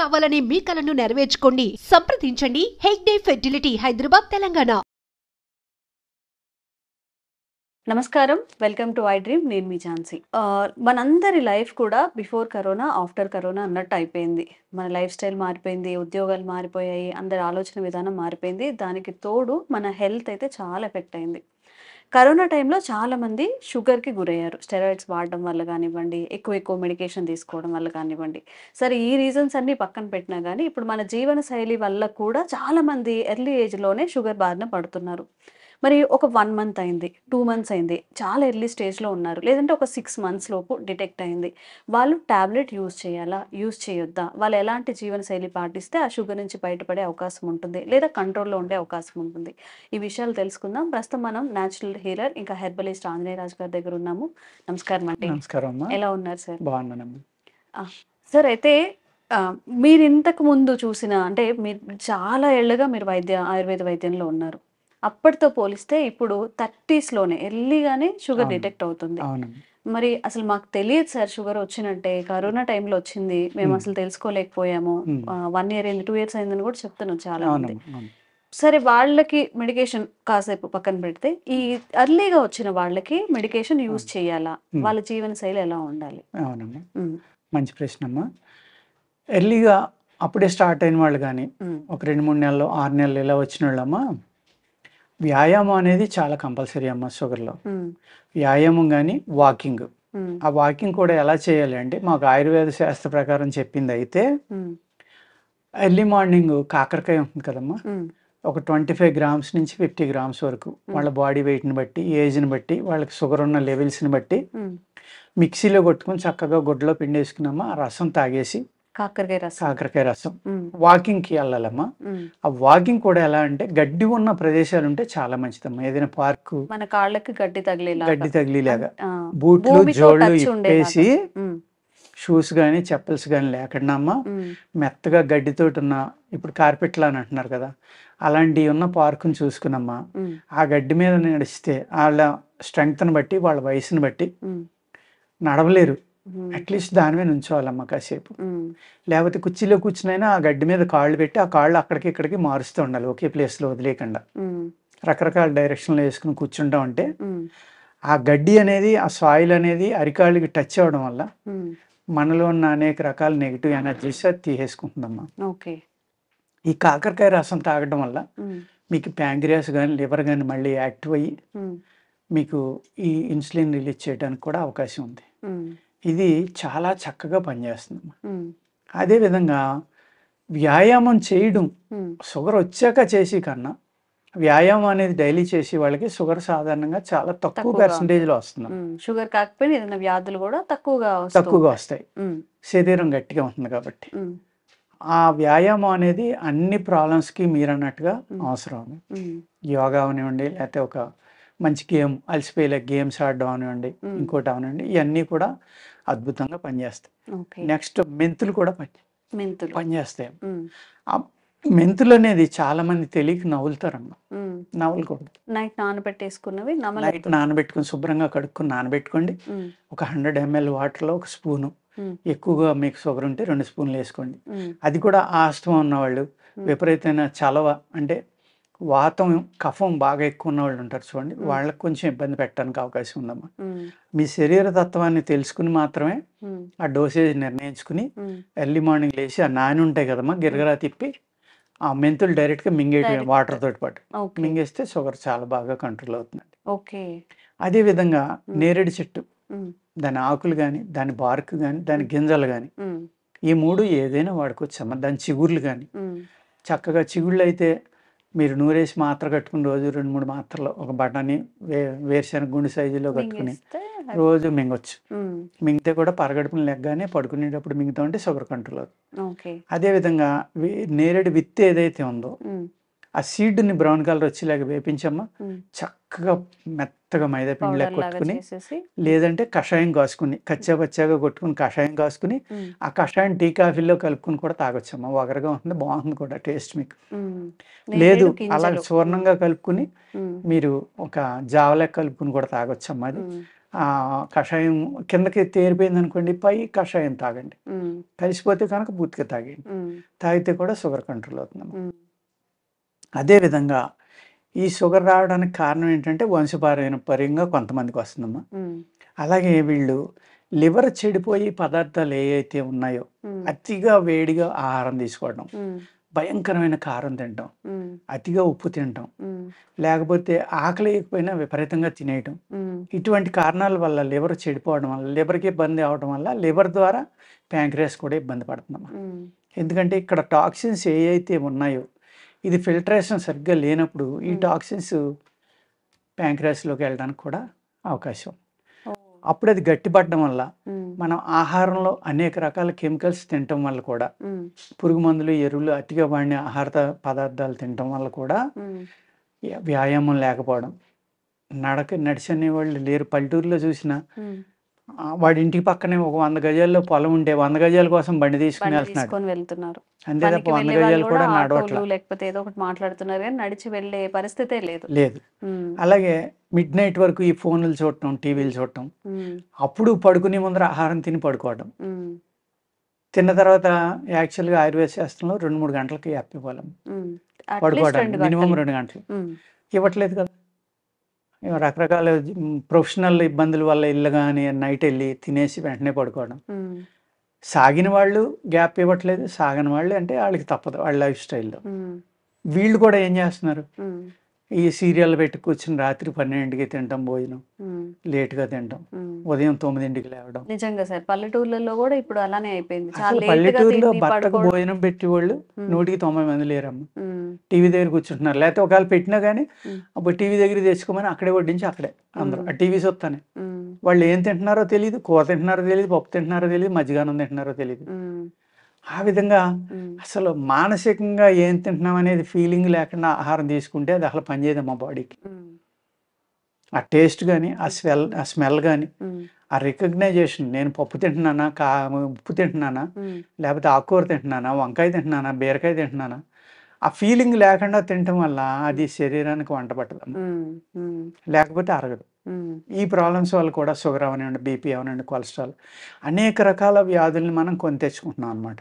కావాలనే మీ కలను నెరవేర్చుకోండి. సంప్రదించండి హెగ్డే ఫెర్టిలిటీ, హైదరాబాద్, తెలంగాణ. నమస్కారం, వెల్కమ్ టు ఐ డ్రీమ్. నేను మీ ఝాన్సీ. మనందరి లైఫ్ కూడా బిఫోర్ కరోనా, ఆఫ్టర్ కరోనా అన్నట్టు అయిపోయింది. మన లైఫ్ స్టైల్ మారిపోయింది, ఉద్యోగాలు మారిపోయాయి, అందరి ఆలోచన విధానం మారిపోయింది. దానికి తోడు మన హెల్త్ అయితే చాలా ఎఫెక్ట్ అయింది. కరోనా టైంలో చాలామంది షుగర్కి గురయ్యారు. స్టెరాయిడ్స్ వాడడం వల్ల కానివ్వండి, ఎక్కువ మెడికేషన్ తీసుకోవడం వల్ల కానివ్వండి. సరే, ఈ రీజన్స్ అన్నీ పక్కన పెట్టినా కానీ ఇప్పుడు మన జీవన శైలి వల్ల కూడా చాలామంది ఎర్లీ ఏజ్లోనే షుగర్ బారిన పడుతున్నారు. మరి ఒక 1 మంత్ అయింది, 2 మంత్స్ అయింది, చాలా ఎర్లీ స్టేజ్లో ఉన్నారు, లేదంటే ఒక 6 మంత్స్ లోపు డిటెక్ట్ అయింది. వాళ్ళు టాబ్లెట్ యూజ్ చేయాలా, యూజ్ చేయొద్దా, వాళ్ళు ఎలాంటి జీవన శైలి పాటిస్తే ఆ షుగర్ నుంచి బయటపడే అవకాశం ఉంటుంది, లేదా కంట్రోల్లో ఉండే అవకాశం ఉంటుంది. ఈ విషయాలు తెలుసుకుందాం. ప్రస్తుతం మనం న్యాచురల్ హీలర్ ఇంకా హెర్బలిస్ట్ ఆంజనేయరాజు గారి దగ్గర ఉన్నాము. నమస్కారం అండి. నమస్కారం అమ్మా. ఎలా ఉన్నారు సార్? బాగున్నానమ్మా. సార్, అయితే మీరు ఇంతకు ముందు చూసిన, అంటే మీరు చాలా ఏళ్ళుగా మీరు ఆయుర్వేద వైద్యంలో ఉన్నారు. అప్పటితో పోలిస్తే ఇప్పుడు 30స్లోనే ఎర్లీగానే షుగర్ డిటెక్ట్ అవుతుంది. మరి అసలు మాకు తెలియదు సార్ షుగర్ వచ్చినట్టే. కరోనా టైంలో వచ్చింది, మేము అసలు తెలుసుకోలేకపోయాము. 1 ఇయర్ అయింది, 2 ఇయర్స్ అయిందని కూడా చెప్తున్నాం చాలా మంది. సరే, వాళ్ళకి మెడికేషన్ కాసేపు పక్కన పెడితే, ఈ ఎర్లీగా వచ్చిన వాళ్ళకి మెడికేషన్ యూజ్ చేయాలా, వాళ్ళ జీవన శైలి ఎలా ఉండాలి? అవునమ్మా, మంచి ప్రశ్న అమ్మా. ఎర్లీగా అప్పుడే స్టార్ట్ అయిన వాళ్ళు కానీ ఒక 2-3 నెలలు 6 నెలలు ఇలా వచ్చిన వాళ్ళమ్మా, వ్యాయామం అనేది చాలా కంపల్సరీ అమ్మ షుగర్లో. వ్యాయామం కానీ వాకింగ్. ఆ వాకింగ్ కూడా ఎలా చేయాలి అంటే, మాకు ఆయుర్వేద శాస్త్ర ప్రకారం చెప్పింది అయితే, ఎర్లీ మార్నింగ్ కాకరకాయ ఉంటుంది కదమ్మా, ఒక 25 గ్రామ్స్ నుంచి 50 గ్రామ్స్ వరకు వాళ్ళ బాడీ వెయిట్ని బట్టి, ఏజ్ని బట్టి, వాళ్ళకి షుగర్ ఉన్న లెవెల్స్ని బట్టి మిక్సీలో కొట్టుకుని చక్కగా గుడ్డలో పిండేసుకున్నామా, ఆ రసం తాగేసి, కాకరకాయ రసం వాకింగ్కి వెళ్ళాలమ్మా. ఆ వాకింగ్ కూడా ఎలా అంటే, గడ్డి ఉన్న ప్రదేశాలు ఉంటే చాలా మంచిదమ్మా. ఏదైనా పార్కు, మన కాళ్ళకి గడ్డి తగిలేలాగా బూట్లు జోళ్ళు ఇప్పేసి, షూస్ కానీ చెప్పల్స్ కానీ లేకుండా అమ్మా, మెత్తగా గడ్డితోటి ఉన్న, ఇప్పుడు కార్పెట్లు అని అంటున్నారు కదా, అలాంటివి ఉన్న పార్కుని చూసుకున్నమ్మా, ఆ గడ్డి మీద నడిస్తే వాళ్ళ స్ట్రెంగ్త్ని బట్టి, వాళ్ళ వయసుని బట్టి నడవలేరు, అట్లీస్ట్ దాని మీద ఉంచోవాలమ్మా కాసేపు. లేకపోతే కుర్చీలో కూర్చునైనా ఆ గడ్డి మీద కాళ్ళు పెట్టి, ఆ కాళ్ళు అక్కడికి ఇక్కడికి మారుస్తూ ఉండాలి, ఒకే ప్లేస్లో వదిలేయకుండా. రకరకాల డైరెక్షన్లో వేసుకుని కూర్చుంటా ఉంటే ఆ గడ్డి అనేది, ఆ సాయిల్ అనేది అరికాళ్ళకి టచ్ అవ్వడం వల్ల మనలో ఉన్న అనేక రకాల నెగిటివ్ ఎనర్జీస్ అది తీసేసుకుంటుందమ్మా. ఈ కాకరకాయ రసం తాగడం వల్ల మీకు ప్యాంక్రియాస్ కానీ లివర్ కానీ మళ్ళీ యాక్టివ్ అయ్యి మీకు ఈ ఇన్సులిన్ రిలీజ్ చేయడానికి కూడా అవకాశం ఉంది. ఇది చాలా చక్కగా పనిచేస్తుందమ్మా. అదేవిధంగా వ్యాయామం చేయడం, షుగర్ వచ్చాక చేసి కన్నా వ్యాయామం అనేది డైలీ చేసి వాళ్ళకి షుగర్ సాధారణంగా చాలా తక్కువ పర్సంటేజ్లో వస్తుంది. షుగర్ కాకపోయినా ఏదైనా వ్యాధులు కూడా తక్కువగా వస్తాయి, శరీరం గట్టిగా ఉంటుంది కాబట్టి. ఆ వ్యాయామం అనేది అన్ని ప్రాబ్లమ్స్కి మీరు అన్నట్టుగా అవసరం. యోగా అవనివ్వండి, లేకపోతే ఒక మంచి గేమ్, అలసిపోయే గేమ్స్ ఆడడం అవనివ్వండి, ఇంకోటి అవనివ్వండి, ఇవన్నీ కూడా అద్భుతంగా పనిచేస్తాయి. నెక్స్ట్ మెంతులు కూడా పనిచేస్తాయి. ఆ మెంతులు అనేది చాలా మంది తెలియక నవ్వులుతారమ్మా. నవ్వకూడదు. నైట్ నానబెట్టుకుని శుభ్రంగా కడుక్కుని నానబెట్టుకోండి. ఒక 100 ml వాటర్లో 1 స్పూను, ఎక్కువగా మీకు షుగర్ ఉంటే 2 స్పూన్లు వేసుకోండి. అది కూడా ఆస్తమా ఉన్నవాళ్ళు, విపరీతమైన చలవ అంటే వాతం కఫం బాగా ఎక్కువ ఉన్న వాళ్ళు ఉంటారు చూడండి, వాళ్ళకి కొంచెం ఇబ్బంది పెట్టడానికి అవకాశం ఉందమ్మా. మీ శరీర తత్వాన్ని తెలుసుకుని మాత్రమే ఆ డోసేజ్ నిర్ణయించుకుని ఎర్లీ మార్నింగ్ లేచి, ఆ నాని ఉంటాయి కదమ్మా, గిరగరా తిప్పి ఆ మెంతులు డైరెక్ట్గా మింగేయటం, వాటర్ తోటి పాటు మింగేస్తే షుగర్ చాలా బాగా కంట్రోల్ అవుతుందండి. అదేవిధంగా నేరేడు చెట్టు, దాని ఆకులు కానీ, దాని బార్క్ కానీ, దాని గింజలు కానీ, ఈ 3 ఏదైనా వాడుకోవచ్చమ్మా. దాని చిగుర్లు కానీ చక్కగా, చిగుళ్ళు అయితే మీరు నూరేసి మాత్ర కట్టుకుని రోజు 2-3 మాత్రలు, ఒక బఠానీ, వేరుశెనగ గుండె సైజులో కట్టుకుని రోజు మింగొచ్చు. మింగితే కూడా పరగడుపుని లెగ్గానే పడుకునేటప్పుడు మింగుతా ఉంటే షుగర్ కంట్రోల్ అవుతుంది. అదేవిధంగా నేరేడు విత్తు ఏదైతే ఉందో, ఆ సీడ్ని బ్రౌన్ కలర్ వచ్చేలాగా వేపించమ్మా, చక్కగా మెత్తగా మైదా పిండిలా కొట్టుకుని, లేదంటే కషాయం కాసుకుని, కచ్చాపచ్చాగా కొట్టుకుని కషాయం కాసుకుని, ఆ కషాయం టీ కాఫీలో కలుపుకుని కూడా తాగొచ్చమ్మా. వగరగా ఉంటుంది, బాగుంటుంది కూడా టేస్ట్ మీకు. లేదు అలా చూర్ణంగా కలుపుకుని మీరు ఒక జావలా కలుపుకుని కూడా తాగొచ్చమ్మా. అది కషాయం కిందకి తేరిపోయింది అనుకోండి, పై కషాయం తాగండి. కలిసిపోతే కనుక పూర్తిగా తాగండి. తాగితే కూడా షుగర్ కంట్రోల్ అవుతుందమ్మా. అదేవిధంగా ఈ షుగర్ రావడానికి కారణం ఏంటంటే వంశపారంపర్యంగా కొంతమందికి వస్తుందమ్మా. అలాగే వీళ్ళు లివర్ చెడిపోయి పదార్థాలు ఏవైతే ఉన్నాయో అతిగా వేడిగా ఆహారం తీసుకోవడం, భయంకరమైన కారం తినటం, అతిగా ఉప్పు తినటం, లేకపోతే ఆకలి లేకపోయినా విపరీతంగా తినేయటం, ఇటువంటి కారణాల వల్ల లివర్ చెడిపోవడం వల్ల, లివర్కి ఇబ్బంది అవడం వల్ల లివర్ ద్వారా ప్యాంక్రియాస్ కూడా ఇబ్బంది పడుతుందమ్మా. ఎందుకంటే ఇక్కడ టాక్సిన్స్ ఏవైతే ఉన్నాయో ఇది ఫిల్టరేషన్ సరిగ్గా లేనప్పుడు ఈ టాక్సిన్స్ ప్యాంక్రియాస్లోకి వెళ్ళడానికి కూడా అవకాశం. అప్పుడు అది గట్టిపడడం వల్ల మనం ఆహారంలో అనేక రకాల కెమికల్స్ తినటం వల్ల కూడా, పురుగు మందులు, ఎరువులు, అతిగా వాడిన ఆహార పదార్థాలు తినటం వల్ల కూడా వ్యాయామం లేకపోవడం, నడిచనే వాళ్ళు లేరు. పల్లెటూరులో చూసిన వాడి ఇంటికి పక్కనే ఒక 100 గజాల్లో పొలం ఉంటే 100 గజాల కోసం బండి తీసుకుని వెళ్తున్నారు. అంతే తప్ప 100 గజాలు కూడా నడవట్లేదు, లేకపోతే ఏదో ఒకటి మాట్లాడుతున్నారు కానీ నడిచి వెళ్ళే పరిస్థితే లేదు. అలాగే మిడ్ నైట్ వరకు ఈ ఫోన్లు చూడటం, టీవీలు చూడటం, అప్పుడు పడుకునే ముందర ఆహారం తిని పడుకోవడం, తిన్న తర్వాత యాక్చువల్గా ఆయుర్వేద శాస్త్రంలో 2-3 గంటలకి ఇవ్వాలి పడుకోవడానికి, మినిమం 2 గంటలు ఇవ్వట్లేదు కదా. రకరకాల ప్రొఫెషనల్ ఇబ్బందుల వల్ల ఇల్లు కానీ నైట్ వెళ్ళి తినేసి వెంటనే పడుకోవడం. సాగిన వాళ్ళు గ్యాప్ ఇవ్వట్లేదు, సాగని వాళ్ళు అంటే వాళ్ళకి తప్పదు వాళ్ళ లైఫ్ స్టైల్లో. వీళ్ళు కూడా ఏం చేస్తున్నారు, ఈ సీరియల్ పెట్టి కూర్చుని రాత్రి 12కి తింటాం, భోజనం లేట్గా తింటాం, ఉదయం 9కి లేవడం. నిజంగా సార్ పల్లెటూర్లలో కూడా ఇప్పుడు అలానే అయిపోయింది. పల్లెటూరులో భర్తకు భోజనం పెట్టి వాళ్ళు 100కి 90 మంది లేరమ్మ. టీవీ దగ్గర కూర్చుంటున్నారు, లేకపోతే ఒకవేళ పెట్టినా కానీ అప్పుడు టీవీ దగ్గర తెచ్చుకోమని అక్కడే వడ్డించి అక్కడే అందరూ ఆ టీవీ చూస్తానే. వాళ్ళు ఏం తింటున్నారో తెలియదు, కూర తింటున్నారో తెలియదు, పప్పు తింటున్నారో తెలియదు, మజ్జిగానం తింటున్నారో తెలియదు. ఆ విధంగా అసలు మానసికంగా ఏం తింటున్నాం అనేది ఫీలింగ్ లేకుండా ఆహారం తీసుకుంటే అది అసలు పనిచేయదు మా బాడీకి. ఆ టేస్ట్ కానీ, ఆ స్మెల్ కానీ, ఆ రికగ్నైజేషన్, నేను పప్పు తింటున్నానా, ఉప్పు తింటున్నానా, లేకపోతే ఆకుకూర తింటున్నానా, వంకాయ తింటున్నానా, బీరకాయ తింటున్నానా, ఆ ఫీలింగ్ లేకుండా తినటం వల్ల అది శరీరానికి వంట పట్టదు, లేకపోతే అరగదు. ఈ ప్రాబ్లమ్స్ వల్ల కూడా షుగర్ అవనండి, బీపీ అవనండి, కొలెస్ట్రాల్, అనేక రకాల వ్యాధుల్ని మనం కొని తెచ్చుకుంటున్నాం అనమాట.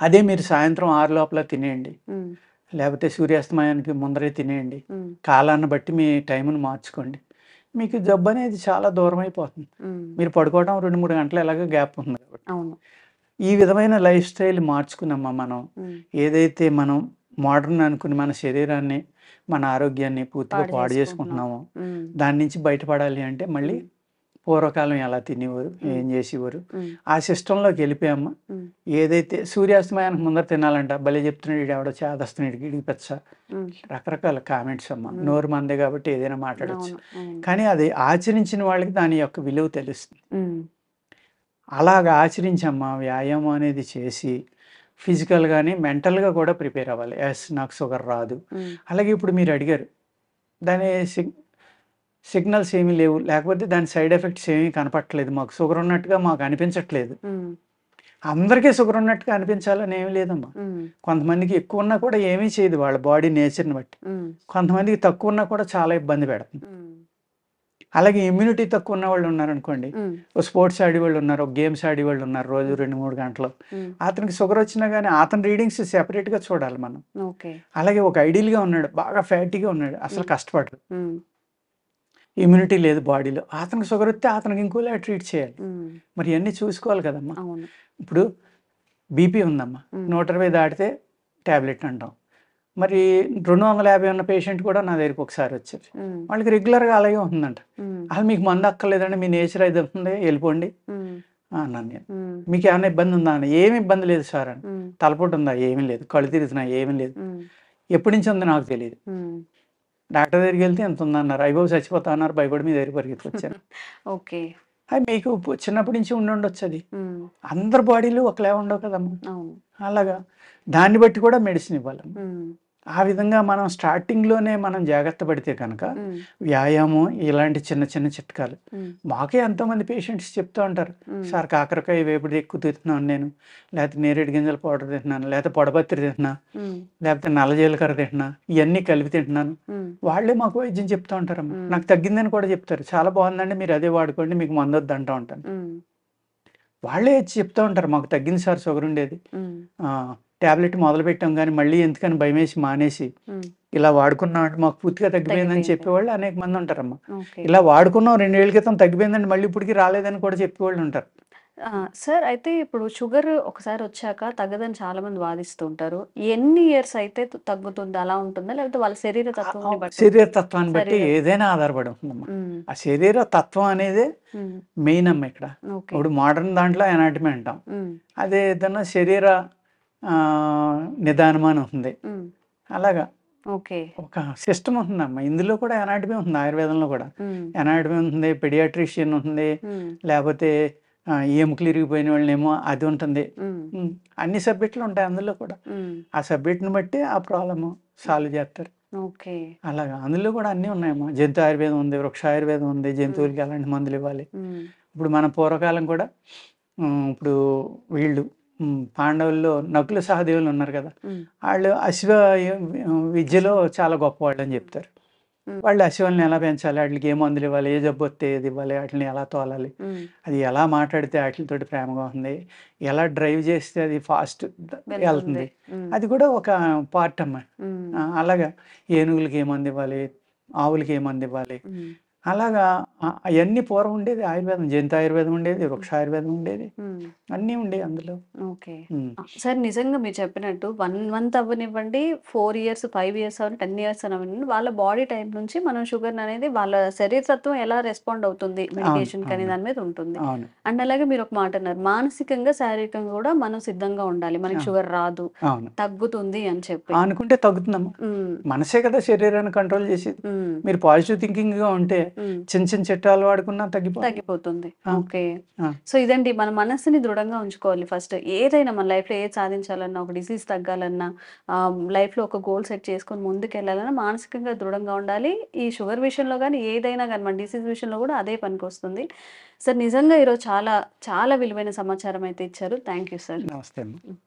అదే మీరు సాయంత్రం 6 లోపల తినేయండి, లేకపోతే సూర్యాస్తమయానికి ముందరే తినేయండి, కాలాన్ని బట్టి మీ టైంను మార్చుకోండి, మీకు జబ్బు అనేది చాలా దూరం అయిపోతుంది. మీరు పడుకోవడం 2-3 గంటలు ఎలాగో గ్యాప్ ఉంది కాబట్టి. ఈ విధమైన లైఫ్ స్టైల్ మార్చుకున్నామా మనం, ఏదైతే మనం మోడర్న్ అనుకుని మన శరీరాన్ని, మన ఆరోగ్యాన్ని పూర్తిగా పాడు చేసుకుంటున్నామో దాని నుంచి బయటపడాలి అంటే మళ్ళీ పూర్వకాలం ఎలా తినేవారు, ఏం చేసేవారు, ఆ సిస్టంలోకి వెళ్ళిపోయామ్మా. ఏదైతే సూర్యాస్తమయానికి ముందర తినాలంట, భలే చెప్తున్నాడు ఎవడో చేదస్తున్నాడు, ఇడికి పెచ్చ, రకరకాల కామెంట్స్ అమ్మా. నోరు మందే కాబట్టి ఏదైనా మాట్లాడచ్చు, కానీ అది ఆచరించిన వాళ్ళకి దాని యొక్క విలువ తెలుస్తుంది. అలాగ ఆచరించమ్మా, వ్యాయామం అనేది చేసి ఫిజికల్ కానీ మెంటల్గా కూడా ప్రిపేర్ అవ్వాలి. నాకు షుగర్ రాదు. అలాగే ఇప్పుడు మీరు అడిగారు, దాని సిగ్నల్స్ ఏమీ లేవు, లేకపోతే దాని సైడ్ ఎఫెక్ట్స్ ఏమీ కనపట్టలేదు, మాకు షుగర్ ఉన్నట్టుగా మాకు అనిపించట్లేదు. అందరికీ షుగర్ ఉన్నట్టుగా అనిపించాలని ఏమీ లేదమ్మా. కొంతమందికి ఎక్కువ ఉన్నా కూడా ఏమీ చేయదు వాళ్ళ బాడీ నేచర్ని బట్టి, కొంతమందికి తక్కువ ఉన్నా కూడా చాలా ఇబ్బంది పెడుతుంది. అలాగే ఇమ్యూనిటీ తక్కువ ఉన్న వాళ్ళు ఉన్నారనుకోండి, స్పోర్ట్స్ ఆడేవాళ్ళు ఉన్నారు, గేమ్స్ ఆడేవాళ్ళు ఉన్నారు, రోజు 2-3 గంటలు, అతనికి షుగర్ వచ్చినా కానీ అతని రీడింగ్స్ సెపరేట్గా చూడాలి మనం. అలాగే ఒక ఐడియల్గా ఉన్నాడు, బాగా ఫ్యాటీగా ఉన్నాడు, అసలు కష్టపడరు, ఇమ్యూనిటీ లేదు బాడీలో, అతనికి షుగర్ వస్తే అతనికి ఇంకోలా ట్రీట్ చేయాలి. మరి ఇవన్నీ చూసుకోవాలి కదమ్మా. ఇప్పుడు బీపీ ఉందమ్మా, 120 దాటితే ట్యాబ్లెట్ అంటాం. మరి 250 ఉన్న పేషెంట్ కూడా నా దగ్గరికి ఒకసారి వచ్చారు, వాళ్ళకి రెగ్యులర్గా అలాగే ఉంటుందంట. అసలు మీకు మందు అక్కర్లేదండి, మీ నేచర్ అయితే ఉంటుంది, వెళ్ళిపోండి అన్నాను నేను. మీకు ఏమైనా ఇబ్బంది ఉందా అని, ఏమి ఇబ్బంది లేదు సార్ అని. తలపోటు ఉందా, ఏమీ లేదు. కళ్ళు తిరుగుతున్నా, ఏమీ లేదు. ఎప్పటి నుంచి ఉందో నాకు తెలియదు. డాక్టర్ దగ్గరికి వెళ్తే ఎంత ఉందన్నారు, అయిపోయి చచ్చిపోతా అన్నారు, భయపడి మీ దగ్గర పరిగెత్తుకొచ్చాను. ఓకే, అది మీకు చిన్నప్పటి నుంచి ఉండొచ్చు, అది అందరి బాడీలు ఒకలా ఉండవు కదమ్మా. అలాగా దాన్ని బట్టి కూడా మెడిసిన్ ఇవ్వాలి. ఆ విధంగా మనం స్టార్టింగ్‌లోనే మనం జాగ్రత్త పడితే కనుక హ్మ్. వ్యాయామం ఇలాంటి చిన్న చిన్న చిట్కాలు హ్మ్. మాకే ఎంతోమంది పేషెంట్స్ చెప్తూ ఉంటారు. హ్మ్. సార్ కాకరకాయ వేపుడు ఎక్కువ తింటున్నాను నేను. లేకపోతే నేరేడు గింజల పౌడర్ తింటున్నాను. లేకపోతే పొడపత్రి తింటున్నా. హ్మ్. లేకపోతే నల్ల జీలకర్ర తింటున్నా. ఇయన్నీ కలిపి తింటున్నాను. హ్మ్. వాళ్ళే మాకు వైద్యం చెప్తా ఉంటారమ్మా. హ్మ్. నాకు తగ్గిందని కూడా చెప్తారు. చాలా బాగుందండి మీరు అదే వాడుకోండి మీకు మందొద్దు అంటా ఉంటాను. హ్మ్. వాళ్ళే వచ్చి చెప్తా ఉంటారు. మాకు తగ్గింది సార్ షుగర్ ఉండేది. హ్మ్. టాబ్లెట్ మొదలుపెట్టాం గానీ మళ్ళీ ఎందుకని భయమేసి మానేసి హ్మ్. ఇలా వాడుకున్నామంటే మాకు పూర్తిగా తగ్గిపోయిందని తగ్గిపోయింది. చెప్పేవాళ్ళు అనేక మంది ఉంటారమ్మా. ఓకే. ఇలా వాడుకున్నాం 2 ఏళ్ల క్రితం తగ్గిపోయిందండి మళ్ళీ ఇప్పటికి రాలేదని కూడా చెప్పేవాళ్ళు ఉంటారు. సార్ అయితే ఇప్పుడు షుగర్ ఒకసారి వచ్చాక తగ్గదని చాలామంది వాదిస్తూ ఉంటారు. ఎన్ని ఇయర్స్ అయితే తగ్గుతుంది అలా ఉంటుందా? లేకపోతే వాళ్ళ శరీర తత్వంని బట్టి ఉంటుందా? శరీర తత్వాన్ని బట్టి శరీరం. ఏదైనా ఆధారపడి ఉంటుందమ్మా. హ్మ్. ఆ శరీర తత్వం అనేదే హ్మ్. మెయిన్ అమ్మ ఇక్కడ. ఓకే. ఇప్పుడు మోడర్న్ దాంట్లో ఎనాటమీ అంటాం. హ్మ్. అదే ఏదన్నా శరీర నిదానం అని ఉంది. హ్మ్. అలాగా ఓకే. ఒక సిస్టమ్ ఉంటుందమ్మా. ఇందులో కూడా ఎనాటమీ ఉంటుంది ఆయుర్వేదంలో కూడా. హ్మ్. ఎనాటమీ ఉంటుంది, పెడియాట్రిషియన్ ఉంటుంది, హ్మ్. లేపోతే ఎముకలు ఇరిగిపోయిన వాళ్ళనేమో అది ఉంటుంది. హ్మ్. హ్మ్. అన్ని సబ్జెక్టులు ఉంటాయి అందులో కూడా. హ్మ్. ఆ సబ్జెక్ట్‌ని బట్టి ఆ ప్రాబ్లము సాల్వ్ చేస్తారు. ఓకే. అలాగా. అందులో కూడా అన్నీ ఉన్నాయమ్మా. జంతు ఆయుర్వేదం ఉంది, వృక్ష ఆయుర్వేదం ఉంది. హ్మ్. జంతువులకి ఎలాంటి మందులివ్వాలి. హ్మ్. ఇప్పుడు మన పూర్వకాలం కూడా ఇప్పుడు వీళ్ళు పాండవుల్లో నకుల సహదేవులు ఉన్నారు కదా! హ్మ్. ఆళ్ళు విద్యలో చాలా గొప్పవాళ్ళని చెప్తారు. హ్మ్. వాళ్ళు అశ్వాల్ని ఎలా పెంచాలి? ఆటిలికి ఏ మందులివ్వాలి? ఏ జబ్బొస్తే ఏదివ్వాలి? ఆటిలిని ఎలా తోలాలి? హ్మ్. అది ఎలా మాట్లాడితే ఆటిలతోటి ప్రేమగా ఉంది? ఎలా డ్రైవ్ చేస్తే అది ఫాస్ట్ వెళ్తుంది. ఎళ్తుంది? హ్మ్. అది కూడా ఒక పార్ట్ అమ్మా. హ్మ్. అలాగా ఏనుగులకి ఏ మందివ్వాలి? ఆవులకి ఏ మందివ్వాలి? హ్మ్. అలాగా అయన్నీ పూర్వం ఉండేది ఆయుర్వేదం. జంతు ఆయుర్వేదం ఉండేది, వృక్ష ఆయుర్వేదం ఉండేది. హ్మ్. అన్నీ ఉండేయి అందులో. ఓకే. హ్మ్. సార్ నిజంగా మీరు చెప్పినట్టు 1 మంత్ అవ్వనివ్వండి, 4 ఇయర్స్, 5 ఇయర్స్ అవ్వని, 10 ఇయర్స్ అవ్వనివ్వండి, వాళ్ళ బాడీ టైప్ నుంచి మనం షుగర్‌ననేది వాళ్ళ శరీరతత్వం ఎలా రెస్పాండ్ అవుతుంది అవును. మెడికేషన్‌కి అనే అవును. దాని మీద ఉంటుంది. అవును. అండ్ అలాగే మీరు ఒక మాట అన్నారు. మానసికంగా, శారీరకంగా కూడా మనం సిద్ధంగా ఉండాలి. మనకి అవును. షుగర్ రాదు, అవును. తగ్గుతుంది అని చెప్పి. అనుకుంటే తగ్గుతుందమ్మా. హ్మ్. మనసే కదా శరీరాన్ని కంట్రోల్ చేసేది. హ్మ్. మీరు పాజిటివ్ థింకింగ్‌గా ఉంటే హ్మ్. చిన్న చిన్న చిట్టాలు వాడుకున్నా తగ్గిపోతుంది. తగ్గిపోతుంది. ఆ! ఓకే. ఆ! సో, ఇదండి మన మనస్సుని దృఢంగా ఉంచుకోవాలి ఫస్ట్. ఏదైనా మన లైఫ్‌లో ఏది సాధించాలన్నా, ఒక డిసీజ్ తగ్గాలన్నా, లైఫ్‌లో ఒక గోల్ సెట్ చేసుకొని ముందుకెళ్ళాలన్నా మానసికంగా దృఢంగా ఉండాలి. ఈ షుగర్ విషయంలో గానీ, ఏదైనా గానీ మన డిసీజ్ విషయంలో గూడా అదే పనికొస్తుంది. సార్ నిజంగా ఈరోజు చాలా, చాలా విలువైన సమాచారం అయితే ఇచ్చారు. Thank you sir. నమస్తే అమ్మా. హ్మ్.